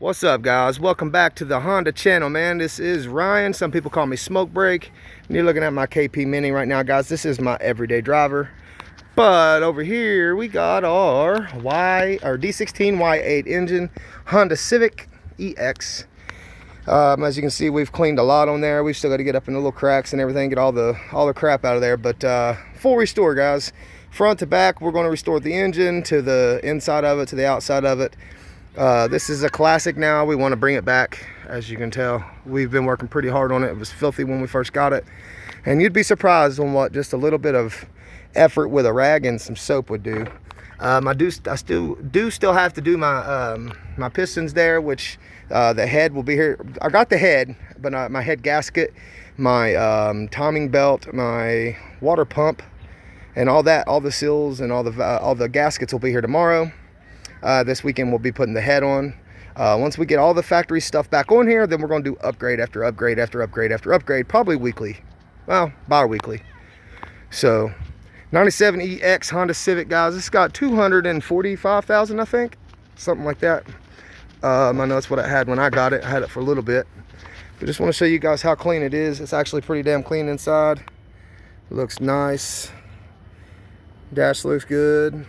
What's up, guys? Welcome back to the Honda channel, man. This is Ryan. Some people call me Smoke Break. And you're looking at my KP Mini right now, guys. This is my everyday driver. But over here we got our d16 Y8 engine Honda Civic EX. As you can see, we've cleaned a lot on there. We've still got to get up in the little cracks and everything, get all the crap out of there. But full restore, guys. Front to back, we're going to restore the engine to the inside of it, to the outside of it. This is a classic now. We want to bring it back. As you can tell, we've been working pretty hard on it. It was filthy when we first got it, and you'd be surprised on what just a little bit of effort with a rag and some soap would do. I still have to do my my pistons there, which the head will be here. I got the head, but my head gasket, my timing belt, my water pump, and all the seals and all the gaskets will be here tomorrow. This weekend we'll be putting the head on. Once we get all the factory stuff back on here, then we're going to do upgrade after upgrade after upgrade after upgrade, probably weekly. Well, bi-weekly. So 97 EX Honda Civic, guys. It's got 245,000, I think, something like that. I know that's what I had when I got it. I had it for a little bit, but just want to show you guys how clean it is. It's actually pretty damn clean inside. It looks nice. Dash looks good.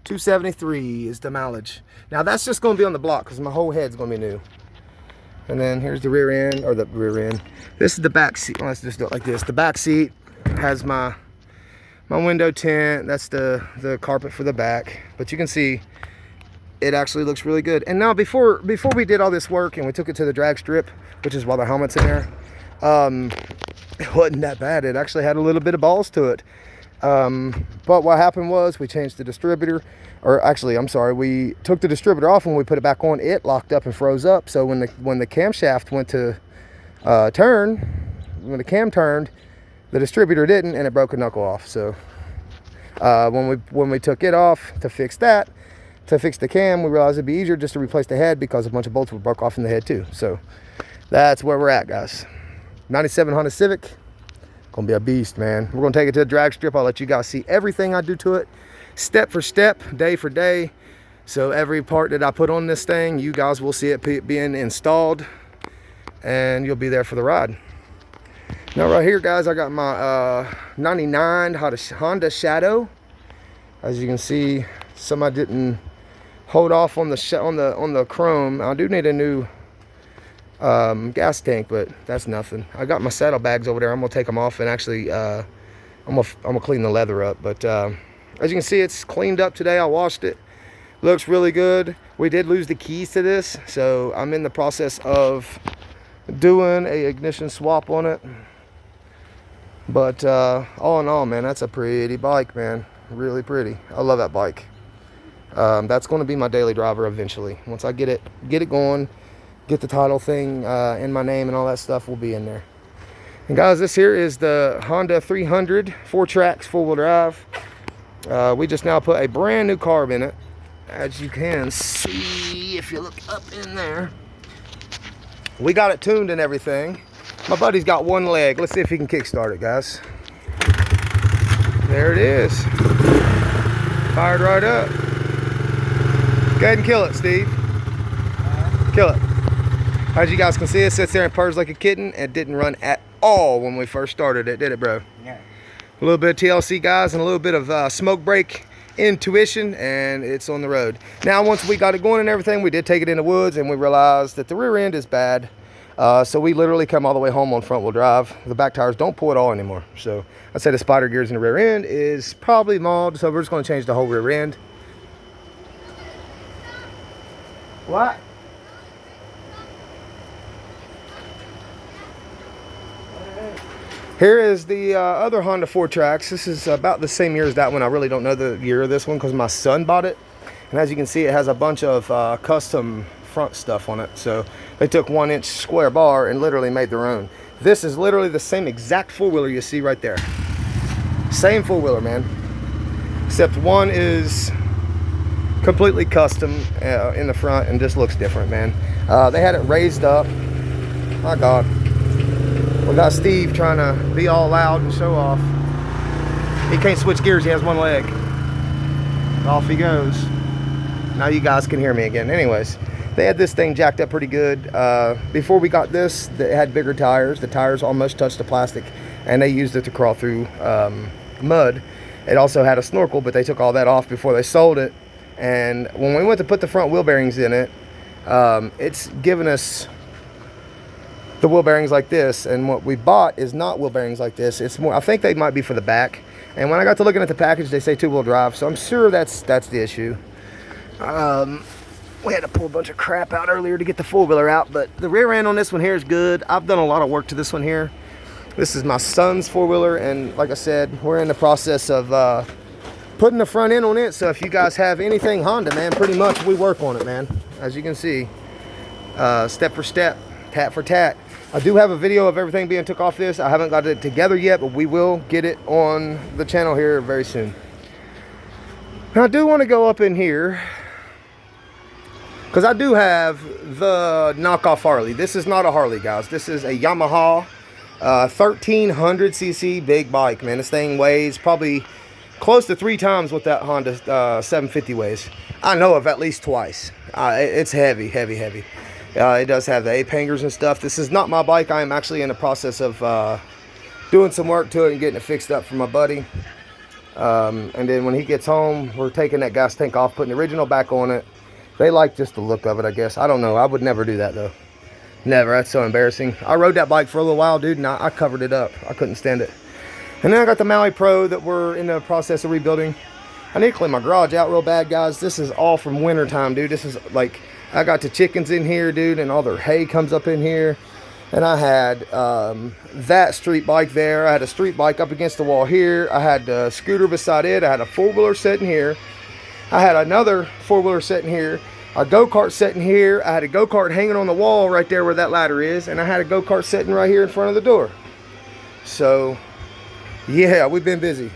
273 is the mileage. Now that's just going to be on the block because my whole head's going to be new. And then here's the rear end, or the rear end. This is the back seat. Let's just do it like this. The back seat has my window tint. That's the carpet for the back. But you can see it actually looks really good. And now before we did all this work and we took it to the drag strip, which is why the helmet's in there, it wasn't that bad. It actually had a little bit of balls to it. But what happened was we changed the distributor, or actually, I'm sorry, we took the distributor off. When we put it back on, it locked up and froze up. So when the camshaft went to turn, when the cam turned, the distributor didn't, and it broke a knuckle off. So when we took it off to fix that, to fix the cam, we realized it'd be easier just to replace the head because a bunch of bolts were broke off in the head too. So that's where we're at, guys. 97 Honda Civic. Gonna be a beast, man. We're gonna take it to the drag strip. I'll let you guys see everything I do to it, step for step, day for day. So every part that I put on this thing, you guys will see it being installed, and you'll be there for the ride. Now right here, guys, I got my 99 Honda Shadow. As you can see, somebody didn't hold off on the chrome. I do need a new gas tank, but that's nothing. I got my saddlebags over there. I'm gonna take them off and actually I'm gonna clean the leather up. But as you can see, it's cleaned up today. I washed it. Looks really good. We did lose the keys to this, so I'm in the process of doing a ignition swap on it. But all in all, man, that's a pretty bike, man. Really pretty. I love that bike. That's going to be my daily driver eventually. Once I get it going, get the title thing in my name and all that stuff will be in there. And guys, this here is the Honda 300, 4 tracks, 4-wheel drive. We just now put a brand new carb in it. As you can see, if you look up in there, we got it tuned and everything. My buddy's got one leg. Let's see if he can kickstart it, guys. There it is. Fired right up. Go ahead and kill it, Steve. Kill it. As you guys can see, it sits there and purrs like a kitten. It didn't run at all when we first started it, did it, bro? Yeah. A little bit of TLC, guys, and a little bit of smoke break intuition, and it's on the road. Now, once we got it going and everything, we did take it in the woods, and we realized that the rear end is bad. So we literally come all the way home on front wheel drive. The back tires don't pull at all anymore. So I'd say the spider gears in the rear end is probably mauled. So we're just going to change the whole rear end. What? Here is the other Honda 4 tracks. This is about the same year as that one. I really don't know the year of this one because my son bought it. And as you can see, it has a bunch of custom front stuff on it. So they took 1-inch square bar and literally made their own. This is literally the same exact 4-wheeler you see right there. Same 4-wheeler, man. Except one is completely custom in the front and just looks different, man. They had it raised up. My God. We got Steve trying to be all loud and show off. He can't switch gears. He has one leg. Off he goes. Now you guys can hear me again. Anyways, They had this thing jacked up pretty good. Before we got this, it had bigger tires. The tires almost touched the plastic, and they used it to crawl through mud. It also had a snorkel, but they took all that off before they sold it. And when we went to put the front wheel bearings in it, it's given us the wheel bearings like this, and what we bought is not wheel bearings like this. It's more, I think they might be for the back. And when I got to looking at the package, they say 2-wheel drive, so I'm sure that's the issue. We had to pull a bunch of crap out earlier to get the four-wheeler out, but the rear end on this one here is good. I've done a lot of work to this one here. This is my son's four-wheeler, and like I said, we're in the process of putting the front end on it. So if you guys have anything Honda, man, pretty much we work on it, man. As you can see, step for step, tat for tat. I do have a video of everything being took off this. I haven't got it together yet, but we will get it on the channel here very soon. Now I do want to go up in here, because I do have the knockoff Harley. This is not a Harley, guys. This is a Yamaha 1300cc big bike, man. This thing weighs probably close to 3 times what that Honda 750 weighs. I know of at least twice. It's heavy, heavy, heavy. It does have the ape hangers and stuff. This is not my bike. I am actually in the process of doing some work to it and getting it fixed up for my buddy. And then when he gets home, we're taking that gas tank off, putting the original back on it. They like just the look of it, I guess. I don't know. I would never do that, though. Never. That's so embarrassing. I rode that bike for a little while, dude, and I covered it up. I couldn't stand it. And then I got the Maui Pro that we're in the process of rebuilding. I need to clean my garage out real bad, guys. This is all from winter time, dude. This is like, I got the chickens in here, dude, and all their hay comes up in here. And I had that street bike there. I had a street bike up against the wall here. I had a scooter beside it. I had a four-wheeler sitting here. I had another four-wheeler sitting here, a go-kart sitting here. I had a go-kart hanging on the wall right there where that ladder is, and I had a go-kart sitting right here in front of the door. So, yeah, we've been busy.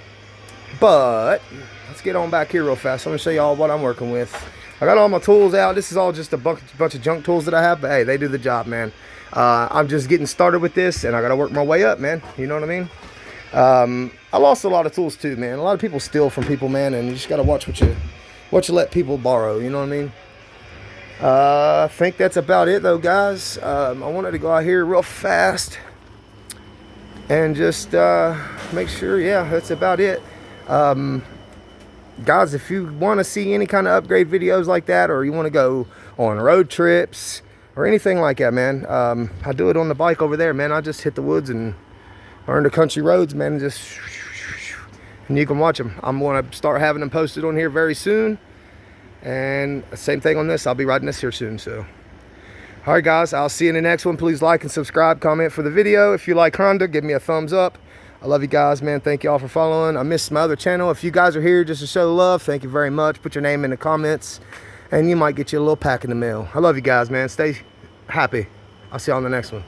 But, let's get on back here real fast. I'm going to show you all what I'm working with. I got all my tools out. This is all just a bunch of junk tools that I have, but hey, they do the job, man. I'm just getting started with this, and I got to work my way up, man. You know what I mean? I lost a lot of tools too, man. A lot of people steal from people, man, and you just got to watch what you let people borrow, you know what I mean? I think that's about it, though, guys. I wanted to go out here real fast and just make sure, yeah, that's about it. Guys, if you want to see any kind of upgrade videos like that, or you want to go on road trips or anything like that, man, I do it on the bike over there, man. I just hit the woods and learn the country roads, man, and just, and you can watch them. I'm going to start having them posted on here very soon. And same thing on this. I'll be riding this here soon. So, all right, guys, I'll see you in the next one. Please like and subscribe, comment for the video. If you like Honda, give me a thumbs up. I love you guys, man. Thank you all for following. I missed my other channel. If you guys are here just to show love, thank you very much. Put your name in the comments, and you might get you a little pack in the mail. I love you guys, man. Stay happy. I'll see you on the next one.